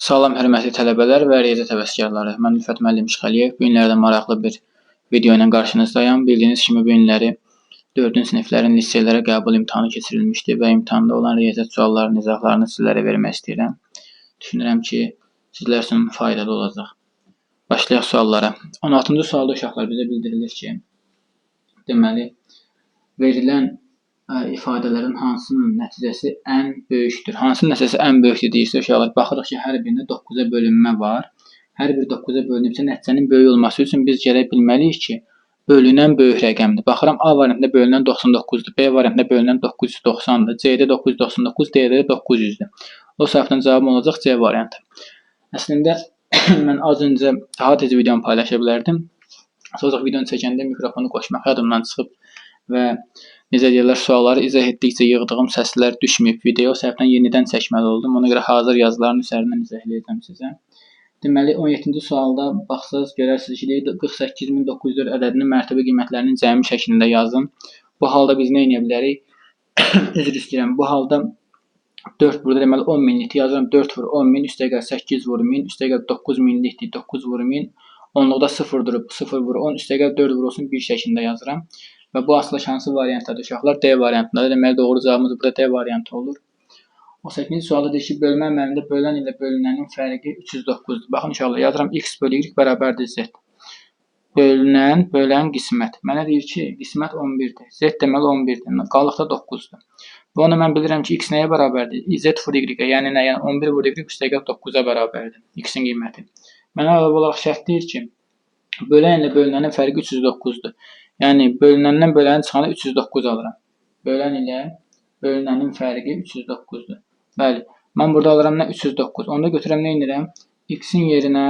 Salam hörmətli tələbələr və riyaziyyat həvəskarları. Mən Ülfət müəllim İşğəliyev. Bu günlərdə maraqlı bir video ilə qarşınızdayım. Bildiyiniz kimi bu günləri 4-cü siniflərin liseylərə qəbul imtahanı keçirilmişdi və imtahanda olan riyaziyyat suallarının izahlarını sizlərə vermək istəyirəm. Düşünürəm ki, sizlər üçün faydalı olacaq. Başlayaq suallara. 16-cı sualda uşaqlar bizə bildirilir ki, deməli, verilən ifadələrin hansının nəticəsi ən böyükdür? Hansının nəticəsi ən böyükdür deyirsə uşaqlar, baxırıq ki, hər birində 9-a bölünmə var. Hər bir 9-a bölünübsə nəticənin böyük olması üçün biz gərək bilməliyik ki, bölünən böyük rəqəmdir. Baxıram A variantında bölünən 99-dur, B variantında bölünən 990-dır, C-də 999, D-də 900-dür. O səbəbdən cavabım olacaq C variantı. Əslində mən az öncə daha tez videomu paylaşa bilərdim. Sonra videonu çəkəndə mikrofonu qoşmaq yadımdan çıxıb və necə deyirlər, sualları izah etdikcə yığdığım səslər düşməyib video, o səbəbdən yenidən çəkməli oldum. Ona görə hazır yazıların üzərindən izah edəcəm sizə. Deməli, 17-ci sualda baxsaz görərsiniz ki, 48904 ədədinin mərtəbə qiymətlərinin cəmi şəklində yazın. Bu halda biz nə edə bilərik? Üzr istəyirəm. Bu halda 4 burada deməli 10 minlikdir. Yazıram 4 vur 10 min, üstəgəl 8 vur 1000, üstəgəl 9 minlikdir. 9 vur 1000. Onluqda 0 durub 0 vur 10, üstəgəl 4 vur olsun 1 şəklində yazıram. Və bu asılı hansı variantdadır uşaqlar? D variantındadır. Deməli, doğru cavabımız burada D variantı olur. 18-ci sualda deyir ki, bölmə əməlində bölən ilə bölünənin fərqi 309-dur. Baxın uşaqlar, yazıram x bölü y bərabərdir z. Bölən qismət. Mənə deyir ki, qismət 11-dir. Z deməli 11-dir. Qalıqda 9-dur. Bu onda mən bilirəm ki, x nəyə bərabərdir? Z vur y-ə, yəni nə? Yəni 11 vur y üstəgəl 9-a bərabərdir. X-in qiyməti. Mənə əlavə olaraq şərt deyir ki, bölən ilə bölünənin fərqi 309-dur. Yəni, bölünəndən böləni çıxanda 309 alıram. Bölən ilə bölünənin fərqi 309-dur. Bəli, mən burada alıram nə? 309. Onda götürəm nə edirəm? X-in yerinə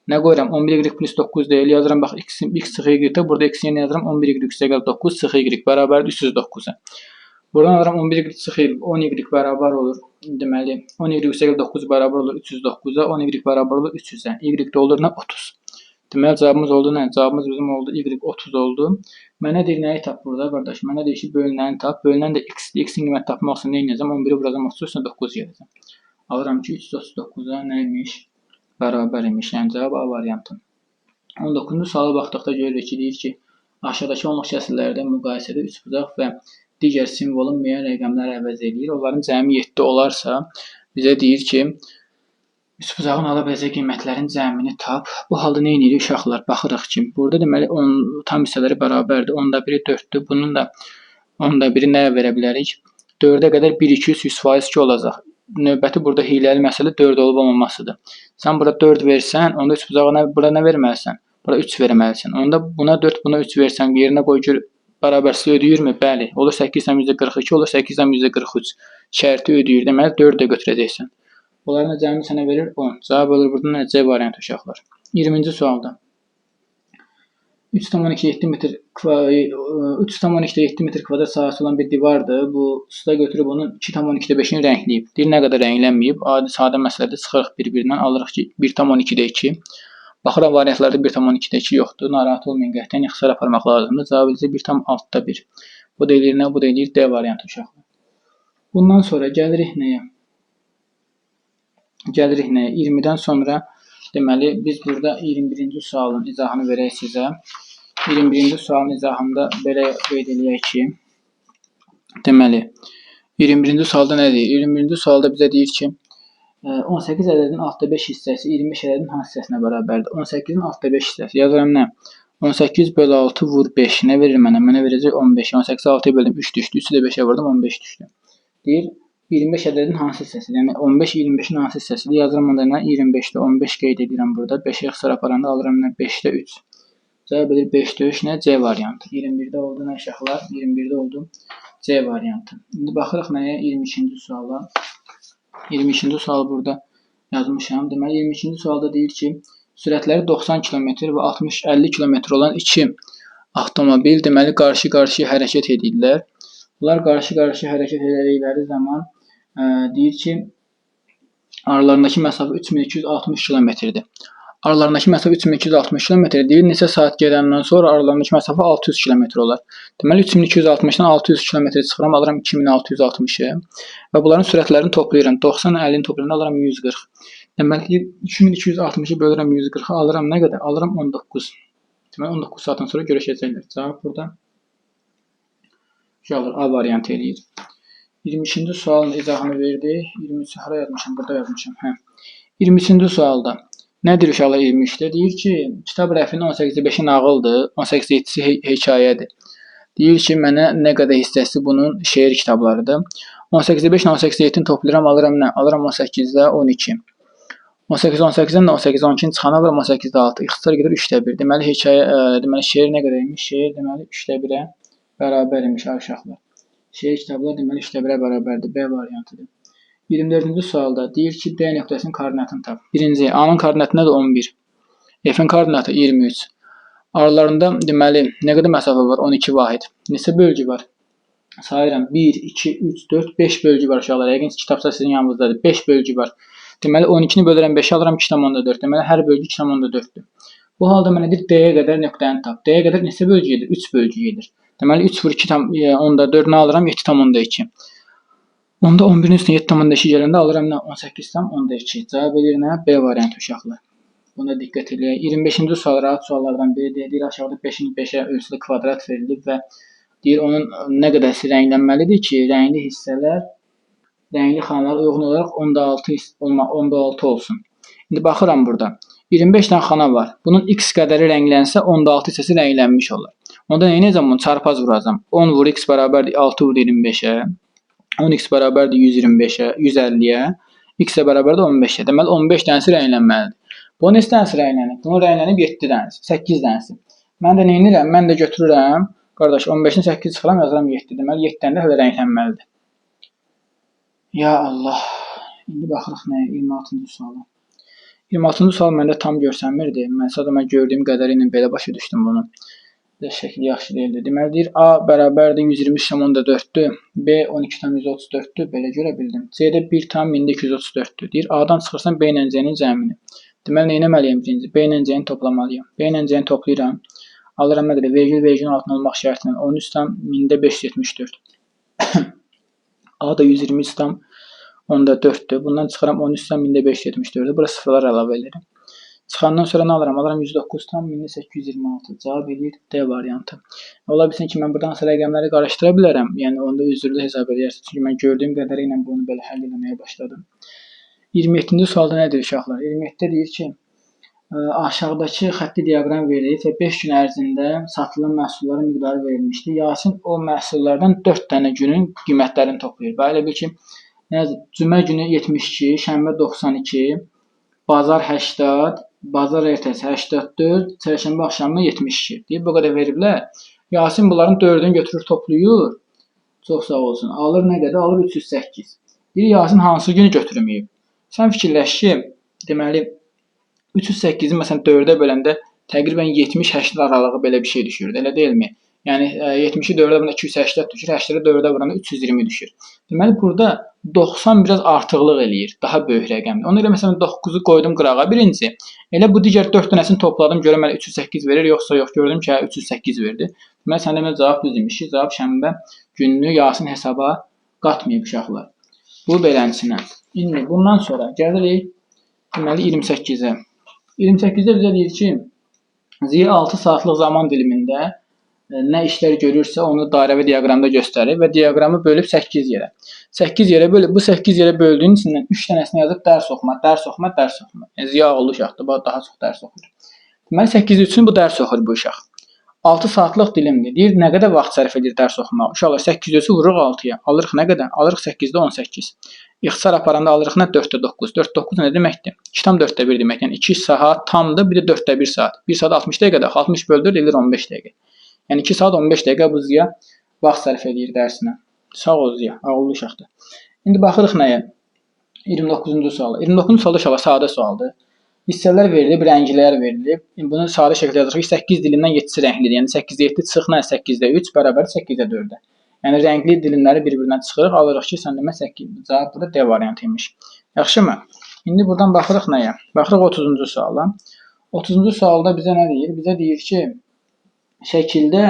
nə qoyuram? 11y plus 9 deyil. Yazıram, bax, x sıx y-də. Burada x-in yerinə yazıram 11y üstəgəl 9 sıx y bərabərdir 309-a. Buradan alıram 11y sıx y, 10y bərabər olur. Deməli, 10y üstəgəl 9 bərabər olur 309-a, 10y bərabər olur 300-ə. Y də olur nə? 30. Deməli, cavabımız oldu nə? Cavabımız bizim oldu y 30 oldu. Mənə deyir, nəyi tap burada, qardaş? Mənə deyir ki, bölünəni tap. Bölünən də x-dir. X-in qiyməti tapmaq üçün nə edəcəm? 11-i vuracam 30, üstünə 9 gələcəm. Alıram ki, 339-a nə imiş? Bərabər imiş. Yəni, cavab A variantı. 19-cu suala baxdıqda görürük ki, deyir ki, aşağıdakı onluq kəsrlərdə müqayisədə üçbucaq və digər simvolun müəyyən rəqəmləri əvəz edir. Onların cəmi 7 olarsa, bizə deyir ki, üçbucağın ala biləcək qiymətlərin cəmini tap. Bu halda nə edirik uşaqlar? Baxırıq ki, burada deməli tam hissələri bərabərdir. 10-da 1-i 4-dür. Bunun da 10-da 1-i nəyə verə bilərik? 4-ə qədər 1, 2, 3, 100% 2 olacaq. Növbəti burada hiləli məsələ 4 olub olmamasıdır. Sən burada 4 versən, onda üçbucağa burada nə verməlisən? Burada 3 verməlisən. Onda buna 4, buna 3 versən, yerinə qoy gör bərabərsi ödəyirmi? Bəli. Olur 8-42, olur 8-43. Şərti ödəyir. Deməli 4 də götürəcəksən. Bunların cəmi sənə verir 10. Cavab olur burada C variantı uşaqlar. 20-ci sualda 3,7 metr kvadrat sahəsi olan bir divardır. Bu usta götürüb onun 2,5-ni rəngləyib. Deyir, nə qədər rənglənməyib. Adi sadə məsələdə çıxırıq bir-birindən. Alırıq ki, 1,2-də 2. Baxıram, variantlarda 1,2-də 2 yoxdur. Narahat olmayın, qəhtən ixtisar aparmaq lazımdır. Cavab isə 1,6-da 1. Bu da eləyir nə? Bu da eləyir D variantı uşaqlar. Bundan sonra gəlirik nəyə? 20-dən sonra deməli biz burada 21-ci sualın izahını verək sizə. 21-ci sualın izahında belə qeyd eləyək ki, deməli 21-ci sualda nə deyir? 21-ci sualda bizə deyir ki, 18 ədədinin 6/5 hissəsi 25 ədədinin hansı hissəsinə bərabərdir? 18-in 6/5 hissəsi. Yazıram nə? 18 bölü 6 vur 5. Nə verir mənə? Mənə verəcək 15. 18-i 6-ya böldüm 3 düşdü. 3-ü də 5-ə vurdum 15 düşdü. Deyir 25 ədədinin hansı hissəsidir? Yəni 15 25-in hansı hissəsidir? Yazıram onda nə? 25-də 15 qeyd edirəm burada. 5-ə ixtisar aparanda alıram nə? 5-də 3. Cavab edir 5-də 3 nə? C variantı. 21-də oldu nə uşaqlar? 21-də oldu C variantı. İndi baxırıq nəyə? 22-ci suala. 22-ci sualı burada yazmışam. Deməli 22-ci sualda deyir ki, sürətləri 90 km və 60-50 km olan iki avtomobil deməli qarşı-qarşıya hərəkət edirlər. Bunlar qarşı-qarşıya hərəkət edildikləri zaman deyir ki, aralarındakı məsafə 3260 km-dir. Aralarındakı məsafə 3260 km deyir. Neçə saat gedəndən sonra aralarındakı məsafə 600 km olar. Deməli 3260-dan 600 km çıxıram, alıram 2660-ı və bunların sürətlərini toplayıram. 90, 50-ni toplayanda alıram 140. Deməli 3260-ı bölürəm 140-a, alıram nə qədər? Alıram 19. Deməli 19 saatdan sonra görüşəcəklər. Cavab burada A variantı eləyir. 22-ci sualın izahını verdi. 23-cü hara yazmışam? Burada yazmışam. 23-cü sualda nədir uşaqlar 23-də? Deyir ki, kitab rəfinin 18-5-i nağıldır, 18-7-si hekayədir. Deyir ki, mənə nə qədər hissəsi bunun şeir kitablarıdır. 18-5 ilə 18-7-ni toplayıram, alıram nə? Alıram 18-də 12. 18-18-dən 18-12-ni çıxana alıram 18-də 6. İxtisar gedir 3-də 1. Deməli, deməli şeir nə qədər imiş? Şeir deməli 3-də 1-ə bərabər imiş uşaqlar. Şeir kitablar deməli 3-də 1-ə bərabərdir. B variantıdır. 24-cü sualda deyir ki, D nöqtəsinin koordinatını tap. Birinci, A-nın koordinatı nədir? 11. F-in koordinatı 23. Aralarında deməli nə qədər məsafə var? 12 vahid. Neçə bölgü var? Sayıram. 1, 2, 3, 4, 5 bölgü var uşaqlar. Yəqin kitabsa sizin yanınızdadır. 5 bölgü var. Deməli 12-ni bölürəm 5-ə, alıram 2,4. Deməli hər bölgü 2,4-dür. Bu halda mənə deyir D-yə qədər nöqtəni tap. D-yə qədər neçə bölgü gedir? 3 bölgü gedir. Deməli 3 vur 2,4-ünü alıram 7,2. Onda 11-in üstünə 7,2 gələndə alıram nə? 18,2. Cavab edir nə? B variantı uşaqlar. Buna diqqət edək. 25-ci sual rahat suallardan biridir. Deyir aşağıda 5-in 5-ə ölçülü kvadrat verilib və deyir onun nə qədərsi rənglənməlidir ki, rəngli hissələr rəngli xanalara uyğun olaraq 16 olsun. İndi baxıram burada. 25 dənə xana var. Bunun x qədəri rənglənsə 16 hissəsi rənglənmiş olur. Onda nə edəcəm? Bunu çarpaz vuracam. 10 vur x bərabərdir 6 vur 25-ə. 10x bərabərdir 125-ə, 150-yə. X-ə bərabərdir 15-ə. Deməli 15 dənəsi rənglənməlidir. Bunun neçə dənəsi rənglənib? Bunun rənglənib 7 dənəsi, 8 dənəsi. Mən də nə edirəm? Mən də götürürəm. Qardaş 15-in 8 çıxıram, yazıram 7. Deməli 7 dənə də hələ rənglənməlidir. Ya Allah. İndi baxırıq nəyə? 26-cı suala. 26-cı sual məndə tam görsənmirdi. Mən sadəcə gördüyüm qədəri ilə belə başa düşdüm bunu. Şəkli yaxşı deyildi. Deməli deyir A bərabərdir 123,4-dür. B 12,134-dür. Belə görə bildim. C də 1,234-dür. Deyir A'dan çıxırsan B ilə C-nin cəmini. Deməli nə etməliyəm birinci? B ilə C-ni toplamalıyam. B ilə C-ni toplayıram. Alıram nə qədər? Vergül altında olmaq şərtilə 13,574. A da 123,4-dür. Bundan çıxıram 13,574-dür. Bura sıfırlar əlavə edirəm. Çıxandan sonra nə alıram? Alıram 109,826. Cavab edir D variantı. Ola bilsin ki, mən buradan hansısa rəqəmləri qarışdıra bilərəm. Yəni onda üzrlü hesab edərsiniz. Çünki mən gördüyüm qədəri ilə bunu belə həll etməyə başladım. 27-ci sualda nədir uşaqlar? 27-də deyir ki, aşağıdakı xətti diaqram verilib və 5 gün ərzində satılan məhsulların miqdarı verilmişdir. Yasin o məhsullardan 4 dənə günün qiymətlərini toplayır. Belə bil ki, cümə günü 72, şənbə 92, bazar 80, bazar ertəsi 84, çərşənbə axşamı 72. Deyib bu qədər veriblər. Yasin bunların 4-ünü götürür, toplayır. Çox sağ olsun. Alır nə qədər? Alır 308. Deyir Yasin hansı günü götürməyib? Sən fikirləş ki, deməli 308-i məsələn 4-ə böləndə təqribən 70-80 aralığı belə bir şey düşür, elə deyilmi? Yəni 70-i 4-ə vuranda 280 düşür, 80-i 4-ə vuranda 320 düşür. Deməli burada 90 biraz artıqlıq eləyir, daha böyük rəqəmdir. Ona görə məsələn 9-u qoydum qırağa birinci. Elə bu digər 4 dənəsini topladım, görəm mənə 308 verir, yoxsa yox, gördüm ki, 308 verdi. Deməli səndə mən cavab düz imiş. Cavab şənbə gününü Yasin hesaba qatmayıb uşaqlar. Bu beləsinə. İndi bundan sonra gəlirik deməli 28-ə. 28-də bizə deyir ki, Ziya 6 saatlıq zaman dilimində nə işlər görürsə onu dairəvi diaqramda göstərir və diaqramı bölüb 8 yerə. 8 yerə bölüb, bu 8 yerə böldüyün içindən 3 dənəsini yazıb dərs oxuma, dərs oxuma, dərs oxuma. Ziya ağıllı uşaqdır, daha çox dərs oxuyur. Deməli 8 üçün bu dərs oxur bu uşaq. 6 saatlıq dilimdir. Deyir nə qədər vaxt sərf edir dərs oxumağa? Uşaqlar 8-ü vururuq 6-ya. Alırıq nə qədər? Alırıq 8-də 18. İxtisar aparanda alırıq nə? 4-də 9. 4-də 9 nə deməkdir? 2,4-də 1 demək. Yəni 2 saat tamdır, bir də 4-də 1 saat. 1 saat 60 dəqiqədir. 60 bölü 4 edir 15 dəqiqə. Yəni 2 saat 15 dəqiqə bu Ziya vaxt sərf edir dərsinə. Sağ ol Ziya, ağıllı uşaqdır. İndi baxırıq nəyə? 29-cu suala. 29-cu sualda uşaqlar sadə sualdır. Hissələr verilib, rənglər verilib. Bunu sadə şəkildə yazırıq ki, 8 dilimdən 7-si rənglidir. Yəni 8-də 7 çıx nə? 8-də 3 bərabər 8-də 4-də. Yəni rəngli dilimləri bir-birindən çıxırıq, alırıq ki, sən demə 8. Cavab burada D variantı imiş. Yaxşımı? İndi buradan baxırıq nəyə? Baxırıq 30-cu suala. 30-cu sualda bizə nə deyir? Bizə deyir ki, şəkildə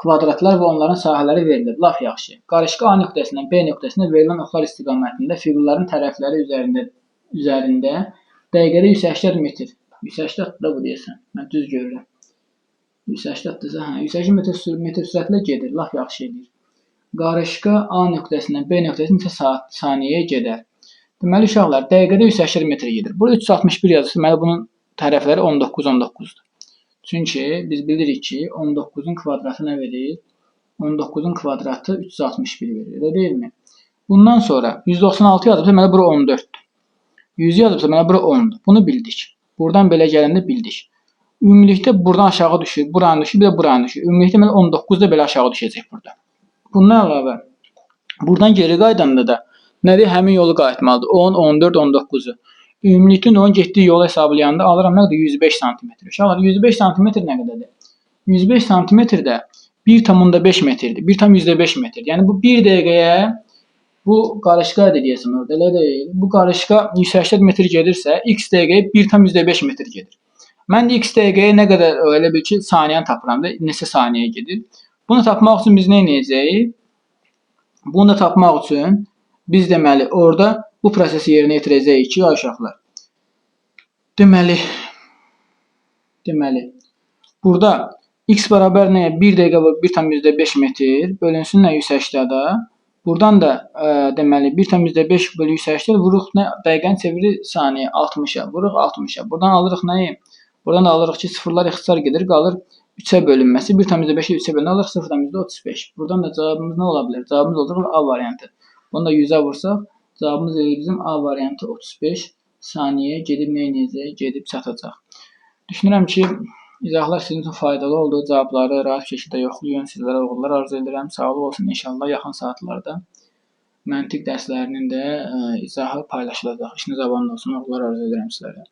kvadratlar və onların sahələri verilir. Laf yaxşı. Qarışqa A nöqtəsindən B nöqtəsinə verilən oxlar istiqamətində fiqurların tərəfləri üzərində dəqiqədə 180 metr. 180 da bu deyəsən. Mən düz görürəm. 180-dırsa, 180 metr sürətlə gedir. Laf yaxşı edir. Qarışqa A nöqtəsindən B nöqtəsinə neçə saniyəyə gedər? Deməli, uşaqlar, dəqiqədə 180 metr gedir. Burada 361 yazırsa, deməli, bunun tərəfləri 19-19-dur. Çünki biz bilirik ki, 19-un kvadratı nə verir? 19-un kvadratı 361 verir, elə deyilmi? Bundan sonra 196 yazıbsa, deməli, bura 14-dür. 100 yazıbsa, deməli, bura 10-dur. Bunu bildik. Buradan belə gələndə bildik. Ümumilikdə buradan aşağı düşür, buranı düşür, bir də buranı düşür. Ümumilikdə deməli 19 da belə aşağı düşəcək burada. Bundan əlavə, buradan geri qaydanda da nədir? Həmin yolu qayıtmalıdır. 10, 14, 19-u. Ümumilikdə onun getdiyi yolu hesablayanda alıram nə qədər? 105 sm. Uşaqlar, 105 sm nə qədərdir? 105 sm də 1,5 metrdir. 1,5 metr. Yəni bu 1 dəqiqəyə bu qarışqa deyəsən orada, elə deyil. Bu qarışqa 180 metr gedirsə, x dəqiqəyə 1,5 metr gedir. Mən də x dəqiqəyə nə qədər elə bil ki, saniyəni tapıram da, neçə saniyə gedir. Bunu tapmaq üçün biz nə edəcəyik? Bunu da tapmaq üçün biz deməli orada bu prosesi yerinə yetirəcəyik ki, uşaqlar. Deməli burada x bərabər nəyə? 1 dəqiqə və 1,5 metr bölünsün nə 180-də. Buradan da deməli 1,5 bölü 180 vururuq nə? Dəqiqəni çevirir saniyə 60-a. Vururuq 60-a. Buradan alırıq nəyi? Buradan da alırıq ki, sıfırlar ixtisar gedir, qalır 3-ə bölünməsi. 1,5-i 3-ə bölünür, alırıq 0,35. Buradan da cavabımız nə ola bilər? Cavabımız olacaq A variantı. Bunu da 100-ə vursaq, cavabımız bizim A variantı 35 saniyə gedib nə edəcək? Gedib çatacaq. Düşünürəm ki, izahlar sizin üçün faydalı oldu. Cavabları rahat şəkildə yoxlayın. Sizlərə uğurlar arzu edirəm. Sağlıq olsun. İnşallah yaxın saatlarda məntiq dərslərinin də izahı paylaşılacaq. İşiniz avan olsun. Uğurlar arzu edirəm sizlərə.